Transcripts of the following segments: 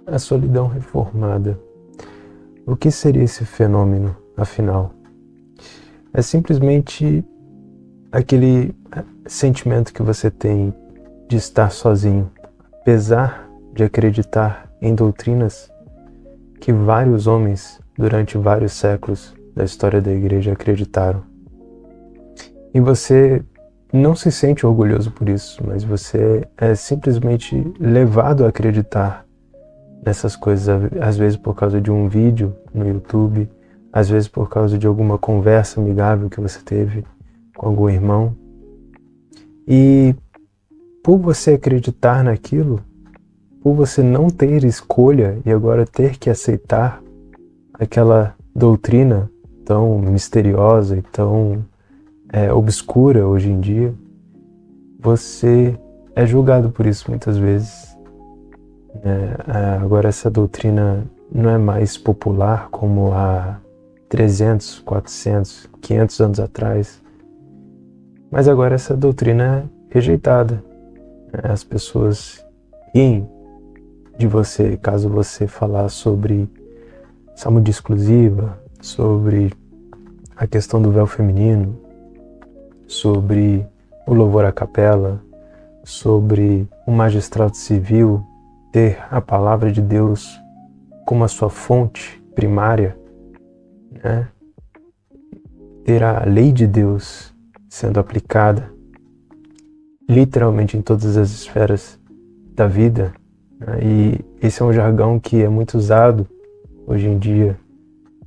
A solidão reformada. O que seria esse fenômeno, afinal? É simplesmente aquele sentimento que você tem de estar sozinho, apesar de acreditar em doutrinas que vários homens, durante vários séculos da história da igreja, acreditaram. E você não se sente orgulhoso por isso, mas você é simplesmente levado a acreditar nessas coisas, às vezes por causa de um vídeo no YouTube, às vezes por causa de alguma conversa amigável que você teve com algum irmão. E por você acreditar naquilo, por você não ter escolha e agora ter que aceitar aquela doutrina tão misteriosa e tão obscura hoje em dia, você é julgado por isso muitas vezes. Agora essa doutrina não é mais popular como há 300, 400, 500 anos atrás, mas agora essa doutrina é rejeitada. As pessoas riem de você caso você falar sobre saúde exclusiva, sobre a questão do véu feminino, sobre o louvor à capela, sobre o magistrado civil ter a palavra de Deus como a sua fonte primária, né? Ter a lei de Deus sendo aplicada literalmente em todas as esferas da vida, né? E esse é um jargão que é muito usado hoje em dia,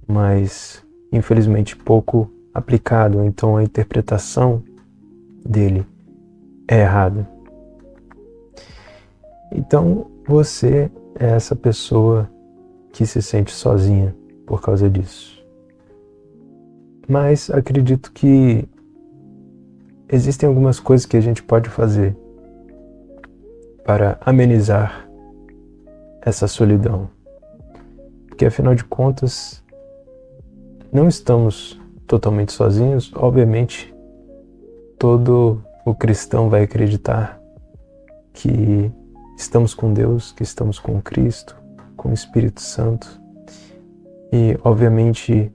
mas infelizmente pouco aplicado, então a interpretação dele é errada. Então você é essa pessoa que se sente sozinha por causa disso. Mas acredito que existem algumas coisas que a gente pode fazer para amenizar essa solidão. Porque afinal de contas, não estamos totalmente sozinhos. Obviamente, todo o cristão vai acreditar que estamos com Deus, que estamos com Cristo, com o Espírito Santo. E, obviamente,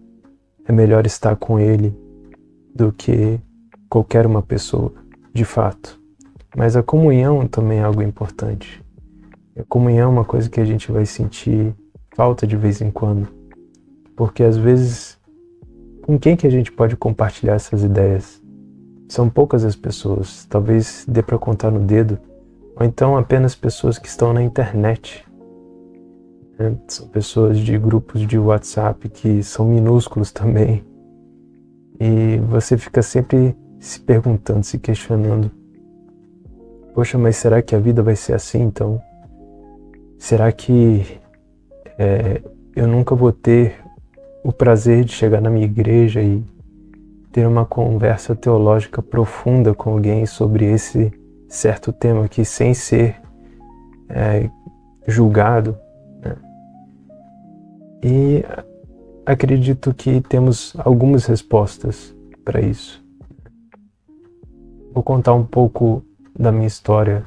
é melhor estar com Ele do que qualquer uma pessoa, de fato. Mas a comunhão também é algo importante. A comunhão é uma coisa que a gente vai sentir falta de vez em quando. Porque, às vezes, com quem que a gente pode compartilhar essas ideias? São poucas as pessoas, talvez dê para contar no dedo, ou então apenas pessoas que estão na internet. São pessoas de grupos de WhatsApp que são minúsculos também. E você fica sempre se perguntando, se questionando: poxa, mas será que a vida vai ser assim então? Será que eu nunca vou ter o prazer de chegar na minha igreja e ter uma conversa teológica profunda com alguém sobre esse certo tema aqui sem ser julgado, né? E acredito que temos algumas respostas para isso. Vou contar um pouco da minha história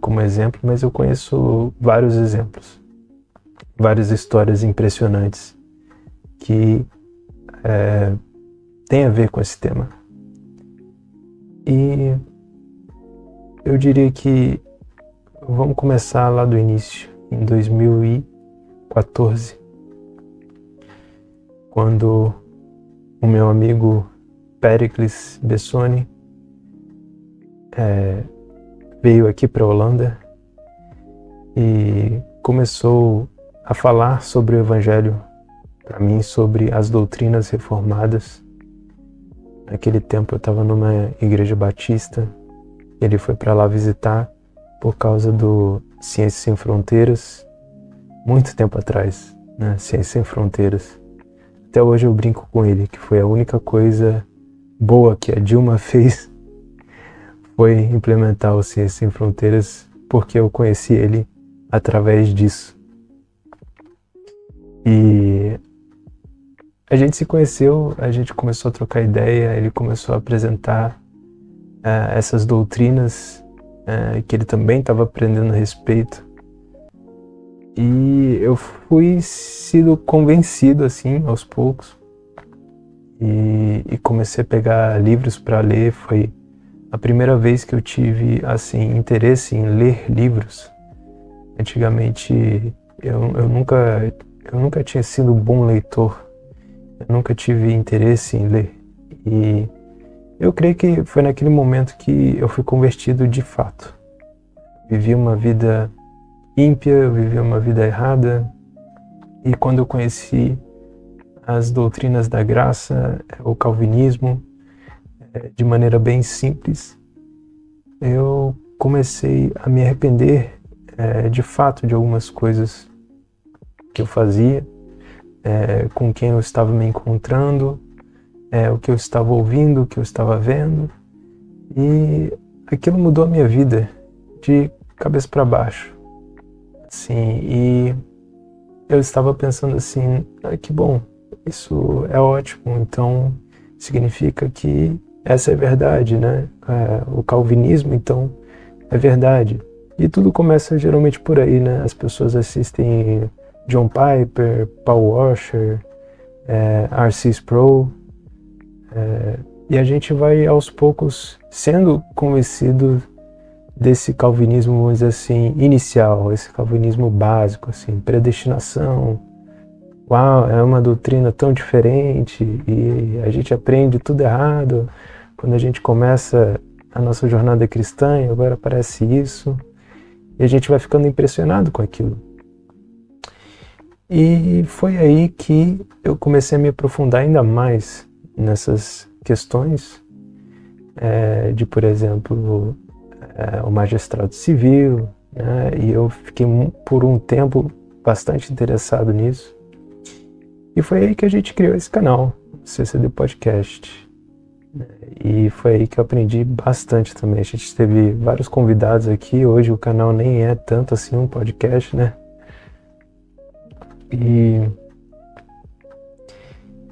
como exemplo, mas eu conheço vários exemplos, várias histórias impressionantes que têm a ver com esse tema. E eu diria que vamos começar lá do início, em 2014, quando o meu amigo Pericles Bessoni veio aqui para a Holanda e começou a falar sobre o Evangelho para mim, sobre as doutrinas reformadas. Naquele tempo eu estava numa igreja batista, ele foi para lá visitar por causa do Ciências Sem Fronteiras, muito tempo atrás, né? Ciências Sem Fronteiras. Até hoje eu brinco com ele que foi a única coisa boa que a Dilma fez, foi implementar o Ciências Sem Fronteiras, porque eu conheci ele através disso. E a gente se conheceu, a gente começou a trocar ideia, ele começou a apresentar essas doutrinas que ele também estava aprendendo a respeito. E eu fui sido convencido assim aos poucos e comecei a pegar livros para ler. Foi a primeira vez que eu tive assim interesse em ler livros. Antigamente eu nunca tinha sido um bom leitor, eu nunca tive interesse em ler. E eu creio que foi naquele momento que eu fui convertido de fato. Vivi uma vida ímpia, eu vivi uma vida errada, e quando eu conheci as doutrinas da graça, o calvinismo, de maneira bem simples, eu comecei a me arrepender de fato de algumas coisas que eu fazia, com quem eu estava me encontrando, o que eu estava ouvindo, o que eu estava vendo, e aquilo mudou a minha vida de cabeça para baixo. Assim, e eu estava pensando assim, que bom, isso é ótimo, então significa que essa é verdade, né? O calvinismo, então, é verdade. E tudo começa geralmente por aí, né? As pessoas assistem John Piper, Paul Washer, R.C. Sproul, e a gente vai aos poucos sendo convencido desse calvinismo, vamos dizer assim, inicial, esse calvinismo básico, assim, predestinação. Uau, é uma doutrina tão diferente e a gente aprende tudo errado. Quando a gente começa a nossa jornada cristã, e agora aparece isso, e a gente vai ficando impressionado com aquilo. E foi aí que eu comecei a me aprofundar ainda mais nessas questões de, por exemplo, o magistrado civil, né? E eu fiquei por um tempo bastante interessado nisso. E foi aí que a gente criou esse canal, o CCD Podcast. E foi aí que eu aprendi bastante também. A gente teve vários convidados aqui. Hoje o canal nem é tanto assim um podcast, né? E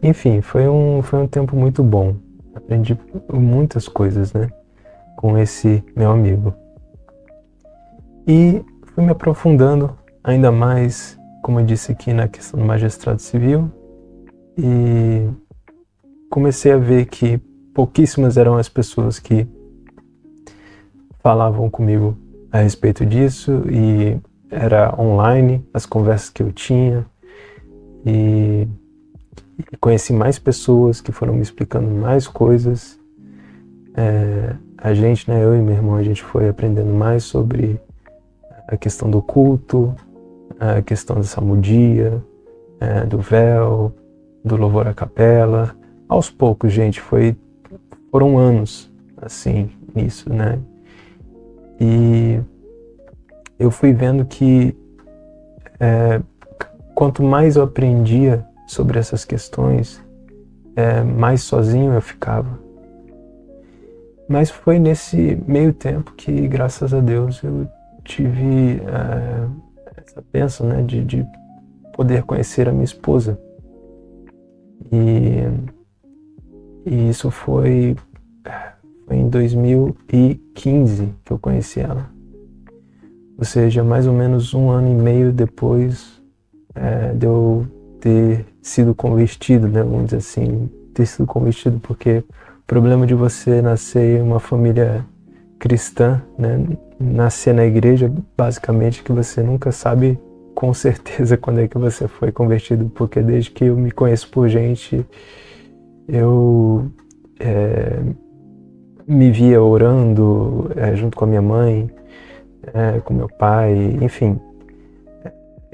enfim, foi um tempo muito bom. Aprendi muitas coisas, né? Com esse meu amigo. E fui me aprofundando ainda mais, como eu disse aqui, na questão do magistrado civil, e comecei a ver que pouquíssimas eram as pessoas que falavam comigo a respeito disso, e era online as conversas que eu tinha, e conheci mais pessoas que foram me explicando mais coisas. A gente, né, eu e meu irmão, a gente foi aprendendo mais sobre a questão do culto, a questão da salmodia, do véu, do louvor à capela. Aos poucos, gente, foram anos assim nisso, né? E eu fui vendo que quanto mais eu aprendia sobre essas questões, mais sozinho eu ficava. Mas foi nesse meio tempo que, graças a Deus, eu tive essa bênção, né, de poder conhecer a minha esposa. E isso foi em 2015 que eu conheci ela. Ou seja, mais ou menos 1 ano e meio depois de eu ter sido convertido, né, vamos dizer assim, ter sido convertido, porque o problema de você nascer em uma família cristã, né, nascer na igreja, basicamente, que você nunca sabe com certeza quando é que você foi convertido, porque desde que eu me conheço por gente, eu me via orando junto com a minha mãe, com meu pai, enfim.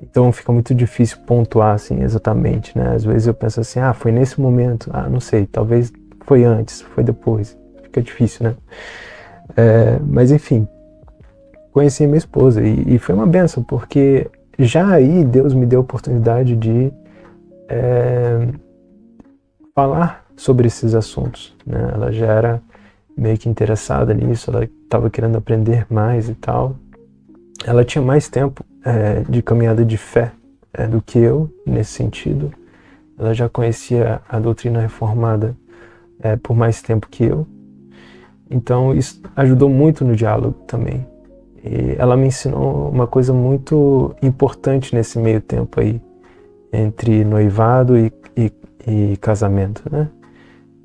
Então fica muito difícil pontuar assim exatamente, né? Às vezes eu penso assim, foi nesse momento, não sei, talvez foi antes, foi depois, fica difícil, né? Mas enfim, conheci minha esposa e foi uma bênção, porque já aí Deus me deu a oportunidade de falar sobre esses assuntos, né? Ela já era meio que interessada nisso, ela estava querendo aprender mais e tal. Ela tinha mais tempo de caminhada de fé do que eu, nesse sentido. Ela já conhecia a doutrina reformada por mais tempo que eu. Então isso ajudou muito no diálogo também. E ela me ensinou uma coisa muito importante nesse meio tempo aí, entre noivado e casamento, né?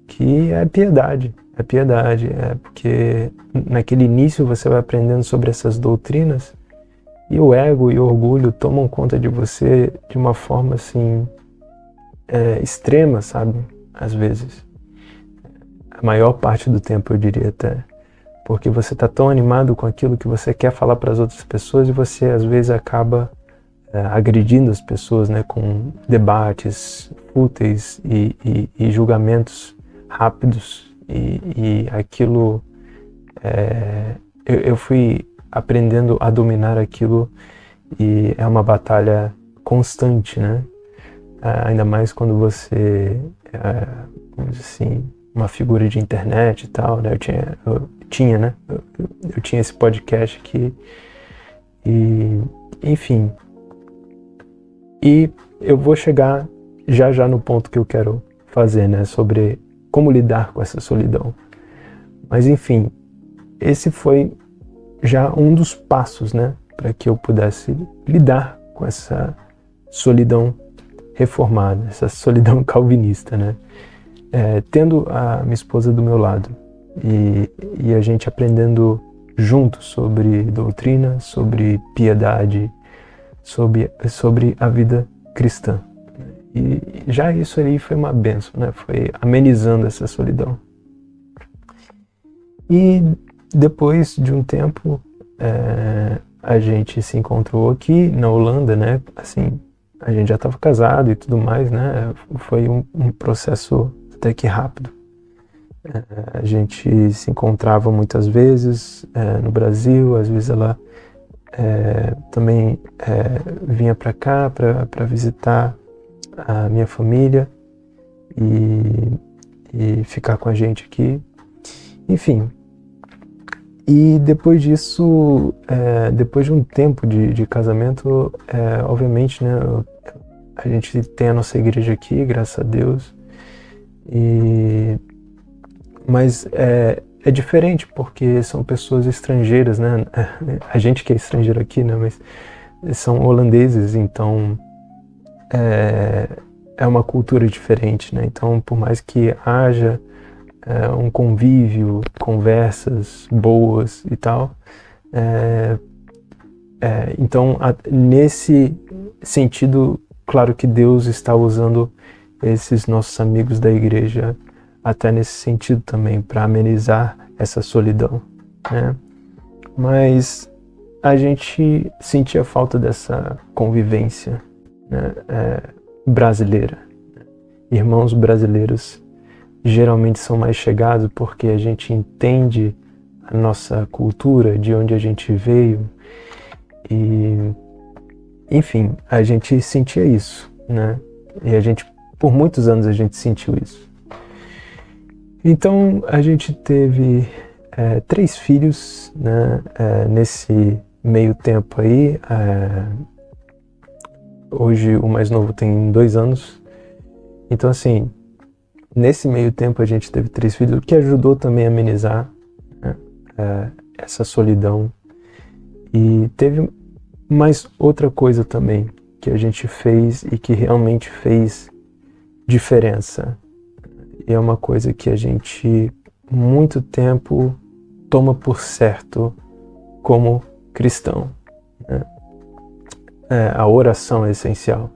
Que é piedade. É piedade, porque naquele início você vai aprendendo sobre essas doutrinas e o ego e o orgulho tomam conta de você de uma forma assim extrema, sabe? Às vezes. A maior parte do tempo, eu diria até. Porque você está tão animado com aquilo que você quer falar para as outras pessoas e você às vezes acaba agredindo as pessoas, né? Com debates fúteis e julgamentos rápidos. E aquilo, eu fui aprendendo a dominar aquilo e é uma batalha constante, né? Ainda mais quando você, vamos dizer assim, uma figura de internet e tal, né? Eu tinha esse podcast aqui e, enfim. E eu vou chegar já no ponto que eu quero fazer, né? Sobre como lidar com essa solidão. Mas enfim, esse foi já um dos passos, né, para que eu pudesse lidar com essa solidão reformada, essa solidão calvinista, né? Tendo a minha esposa do meu lado e a gente aprendendo juntos sobre doutrina, sobre piedade, sobre a vida cristã. E já isso aí foi uma bênção, né? Foi amenizando essa solidão. E depois de um tempo, a gente se encontrou aqui na Holanda, né? Assim, a gente já estava casado e tudo mais, né? Foi um processo até que rápido. A gente se encontrava muitas vezes no Brasil, às vezes ela também vinha para cá para visitar a minha família e ficar com a gente aqui. Enfim, e depois disso, depois de um tempo de casamento, obviamente, né, a gente tem a nossa igreja aqui, graças a Deus, mas é diferente porque são pessoas estrangeiras, né? A gente que é estrangeiro aqui, né? Mas são holandeses, então é uma cultura diferente, né? Então, por mais que haja um convívio, conversas boas e tal, então nesse sentido, claro que Deus está usando esses nossos amigos da igreja até nesse sentido também, para amenizar essa solidão, né? Mas a gente sentia falta dessa convivência, né, brasileira. Irmãos brasileiros geralmente são mais chegados porque a gente entende a nossa cultura, de onde a gente veio e, enfim, a gente sentia isso, né? E por muitos anos a gente sentiu isso. Então a gente teve 3 filhos, né, nesse meio tempo aí. Hoje o mais novo tem 2 anos. Então assim, nesse meio tempo a gente teve 3 filhos, o que ajudou também a amenizar, né, essa solidão. E teve mais outra coisa também que a gente fez e que realmente fez diferença. E é uma coisa que a gente, muito tempo, toma por certo como cristão, né? A oração é essencial.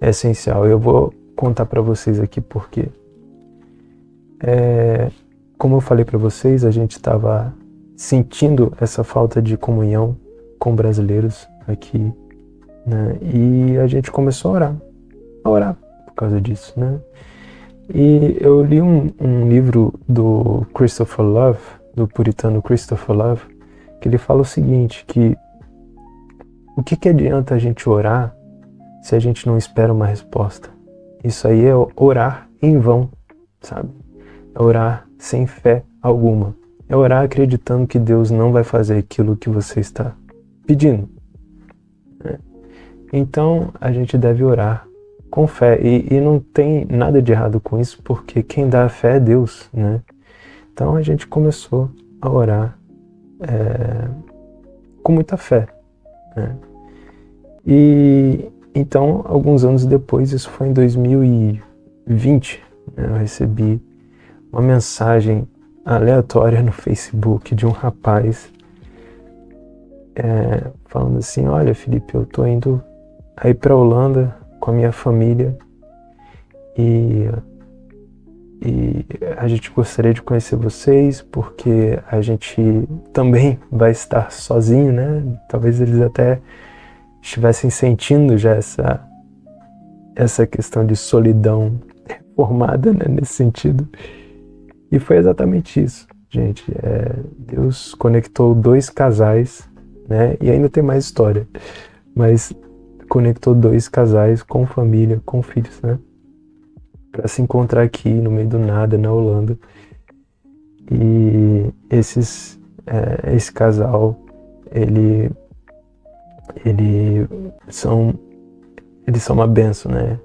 É essencial. Eu vou contar para vocês aqui por quê. Como eu falei para vocês, a gente estava sentindo essa falta de comunhão com brasileiros aqui, né? E a gente começou a orar por causa disso, né? E eu li um livro do Christopher Love, do puritano Christopher Love, que ele fala o seguinte, que o que adianta a gente orar se a gente não espera uma resposta? Isso aí é orar em vão, sabe? É orar sem fé alguma. É orar acreditando que Deus não vai fazer aquilo que você está pedindo, né? Então a gente deve orar com fé, e não tem nada de errado com isso, porque quem dá a fé é Deus, né? Então a gente começou a orar com muita fé, né? E então, alguns anos depois, isso foi em 2020, né, eu recebi uma mensagem aleatória no Facebook de um rapaz falando assim: olha, Felipe, eu tô indo aí pra Holanda com a minha família e a gente gostaria de conhecer vocês porque a gente também vai estar sozinho, né? Talvez eles até estivessem sentindo já essa questão de solidão formada, né, nesse sentido. E foi exatamente isso, gente. Deus conectou dois casais, né? E ainda tem mais história, mas conectou dois casais com família, com filhos, né? Para se encontrar aqui no meio do nada, na Holanda. E esse casal, eles são uma bênção, né?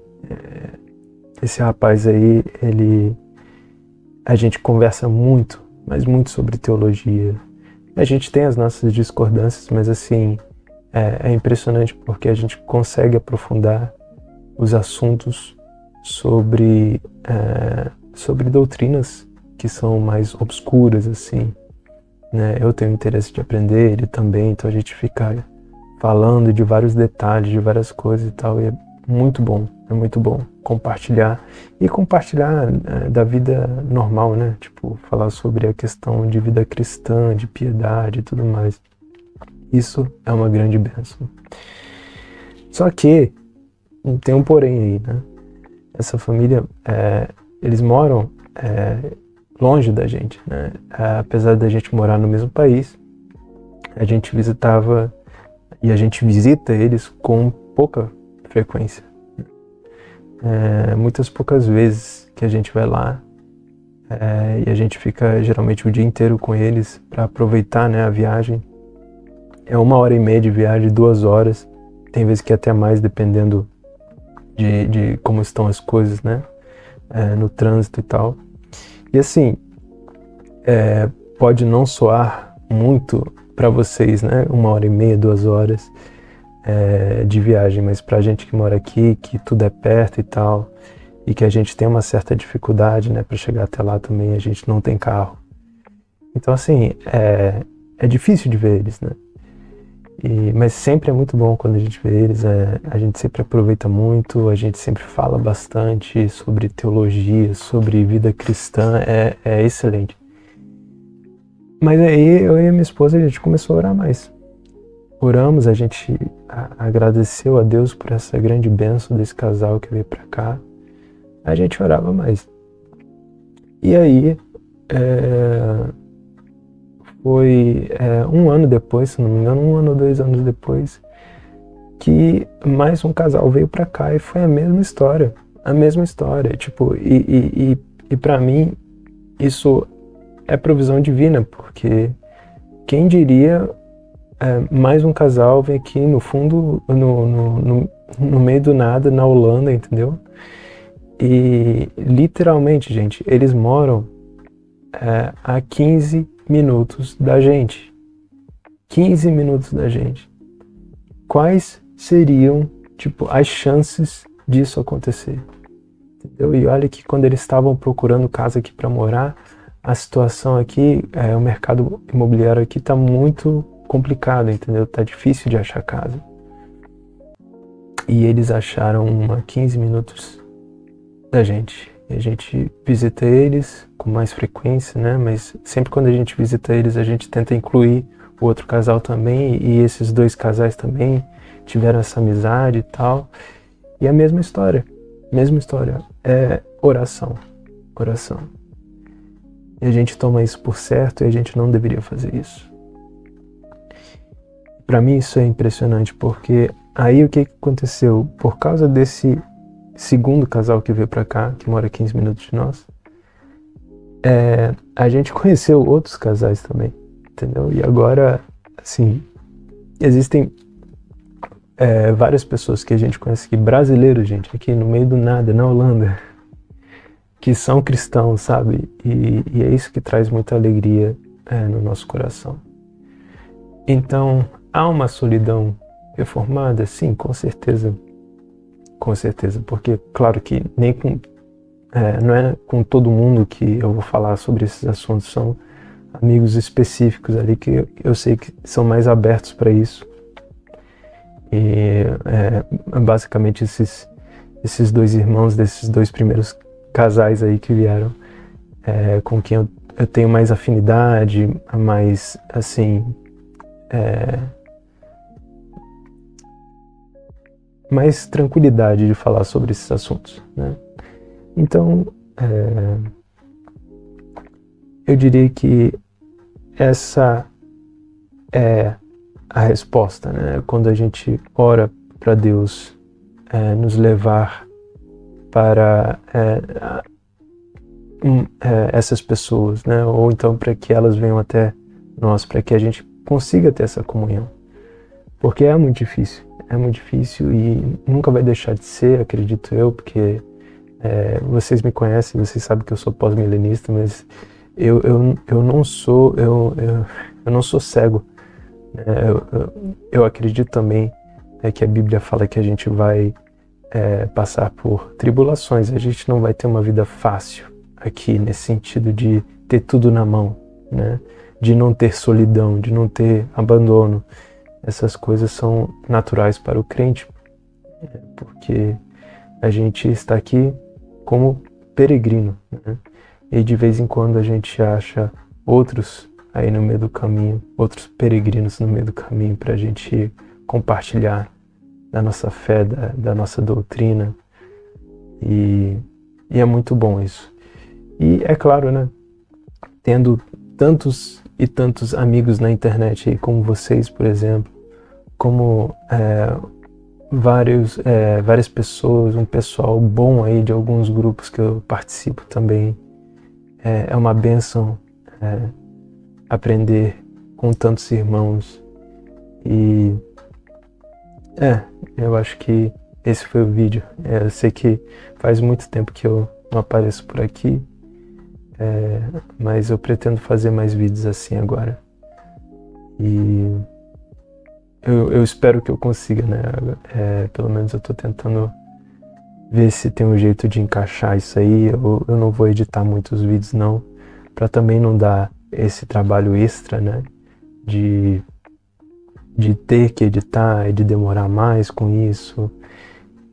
Esse rapaz aí, a gente conversa muito, mas muito sobre teologia. A gente tem as nossas discordâncias, mas assim, é impressionante porque a gente consegue aprofundar os assuntos sobre doutrinas que são mais obscuras, assim, né? Eu tenho interesse de aprender, ele também, então a gente fica falando de vários detalhes, de várias coisas e tal, e é muito bom compartilhar da vida normal, né? Tipo, falar sobre a questão de vida cristã, de piedade e tudo mais. Isso é uma grande bênção. Só que tem um porém aí, né? Essa família, eles moram longe da gente, né? Apesar da gente morar no mesmo país, a gente visitava e a gente visita eles com pouca frequência. Muitas poucas vezes que a gente vai lá e a gente fica geralmente o dia inteiro com eles para aproveitar, né, a viagem. É 1h30 de viagem, 2 horas, tem vezes que até mais, dependendo de como estão as coisas, né, no trânsito e tal. E assim, pode não soar muito para vocês, né, 1h30, 2 horas de viagem, mas pra gente que mora aqui, que tudo é perto e tal, e que a gente tem uma certa dificuldade, né, para chegar até lá também, a gente não tem carro. Então assim, é difícil de ver eles, né? Mas sempre é muito bom quando a gente vê eles, a gente sempre aproveita muito, a gente sempre fala bastante sobre teologia, sobre vida cristã, é excelente. Mas aí eu e a minha esposa, a gente começou a orar mais. Oramos, a gente agradeceu a Deus por essa grande bênção desse casal que veio pra cá. A gente orava mais. E aí, foi 1 ano depois, se não me engano, 1 ano ou 2 anos depois, que mais um casal veio pra cá e foi a mesma história. A mesma história. Tipo, e pra mim, isso é provisão divina, porque quem diria mais um casal vem aqui no fundo, no meio do nada, na Holanda, entendeu? E literalmente, gente, eles moram a 15 minutos da gente. 15 minutos da gente. Quais seriam, tipo, as chances disso acontecer? Entendeu? E olha que quando eles estavam procurando casa aqui para morar, a situação aqui, o mercado imobiliário aqui tá muito complicado, entendeu? Tá difícil de achar casa. E eles acharam uma 15 minutos da gente. E a gente visita eles com mais frequência, né? Mas sempre quando a gente visita eles, a gente tenta incluir o outro casal também. E esses dois casais também tiveram essa amizade e tal. E a mesma história. É oração. E a gente toma isso por certo e a gente não deveria fazer isso. Para mim isso é impressionante, porque aí o que aconteceu? Por causa desse segundo casal que veio para cá, que mora a 15 minutos de nós, a gente conheceu outros casais também, entendeu? E agora, assim, existem várias pessoas que a gente conhece aqui, brasileiros, gente, aqui no meio do nada, na Holanda, que são cristãos, sabe? E é isso que traz muita alegria no nosso coração. Então, há uma solidão reformada? Sim, com certeza, porque claro que nem com, não é com todo mundo que eu vou falar sobre esses assuntos, são amigos específicos ali que eu sei que são mais abertos para isso. E basicamente esses dois irmãos, desses dois primeiros casais aí que vieram, com quem eu tenho mais afinidade, mais, assim, mais tranquilidade de falar sobre esses assuntos, né? Então, eu diria que essa é a resposta, né? Quando a gente ora para Deus nos levar para essas pessoas, né? Ou então para que elas venham até nós, para que a gente consiga ter essa comunhão. Porque é muito difícil e nunca vai deixar de ser, acredito eu, porque vocês me conhecem, vocês sabem que eu sou pós-milenista, mas eu não sou cego. Eu acredito também que a Bíblia fala que a gente vai passar por tribulações, a gente não vai ter uma vida fácil aqui, nesse sentido de ter tudo na mão, né? De não ter solidão, de não ter abandono. Essas coisas são naturais para o crente, porque a gente está aqui como peregrino, né? E de vez em quando a gente acha outros aí no meio do caminho, outros peregrinos no meio do caminho para a gente compartilhar da nossa fé, da nossa doutrina, e é muito bom isso. E é claro, né, tendo tantos e tantos amigos na internet aí, como vocês, por exemplo, como várias pessoas, um pessoal bom aí de alguns grupos que eu participo também, é uma bênção aprender com tantos irmãos. E eu acho que esse foi o vídeo. Eu sei que faz muito tempo que eu não apareço por aqui, mas eu pretendo fazer mais vídeos assim agora. E eu espero que eu consiga, né? Pelo menos eu tô tentando ver se tem um jeito de encaixar isso aí. Eu não vou editar muitos vídeos não, para também não dar esse trabalho extra, né? De ter que editar e de demorar mais com isso,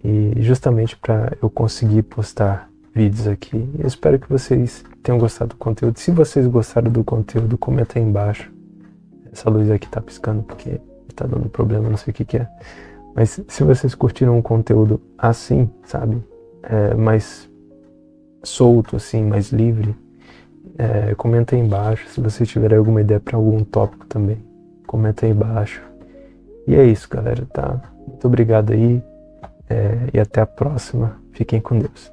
e justamente para eu conseguir postar vídeos aqui. Eu espero que vocês tenham gostado do conteúdo. Se vocês gostaram do conteúdo, comenta aí embaixo. Essa luz aqui tá piscando porque tá dando problema, não sei o que é. Mas se vocês curtiram um conteúdo assim, sabe, mais solto, assim, mais livre, comenta aí embaixo. Se vocês tiverem alguma ideia para algum tópico também, comenta aí embaixo. E é isso, galera, tá? Muito obrigado aí, e até a próxima. Fiquem com Deus.